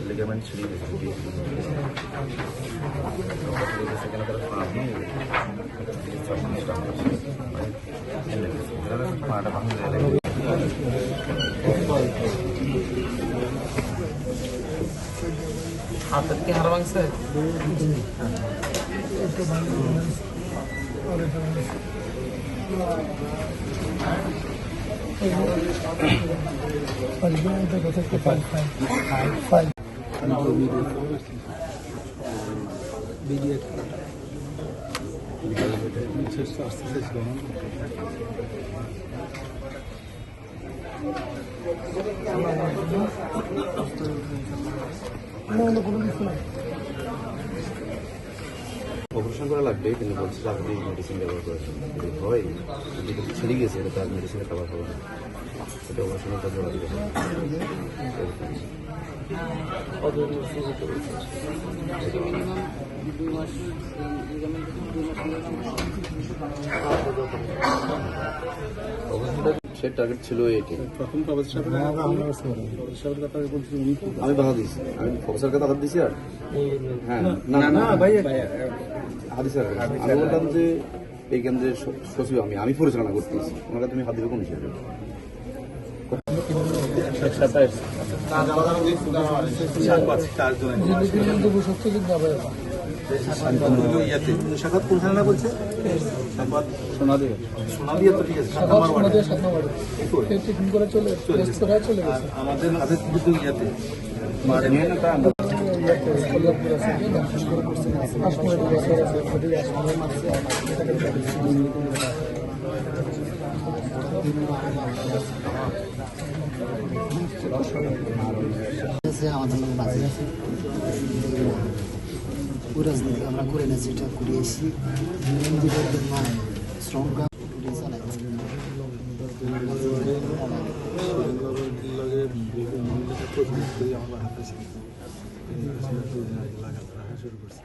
Ligament ছিঁড়ে গেছে, সেখানে তারা পাঁচ নিয়ে পাটা ভাঙে হাতের কি হাড় ভাঙছে? অপারেশন করা লাগবে, কিন্তু বলছিল আপনি মেডিসিন ব্যবহার করেছেন, যদি হয় যদি কিছু ছেড়ে গেছে এটা তার মেডিসিনে খাবার হবে না, সেটা অপারেশনের কাজ জমা দিতে হবে। সে টার্গেট ছিল এটি। আমি বাধা দিয়েছি, আমি প্রফেসরকে বাধা দিয়েছি। আর হ্যাঁ না ভাই হাদি স্যার, আমি বললাম যে এই কেন্দ্রের সচিব আমি পরিচালনা করতেছি, ওনাকে তুমি হাত দিবে কোন হিসেবে? সাক্ষাৎ কোন থানা বলছে? সোনাদিয়া তো ঠিক আছে, আমাদের হাতের কিন্তু ইয়াতে আমাদের লোক বাজে আছে ওই রাজনীতি আমরা করে নিয়েছি, এটা করিয়েছি নিজেদের জন্য শ্রম শুরু করছি।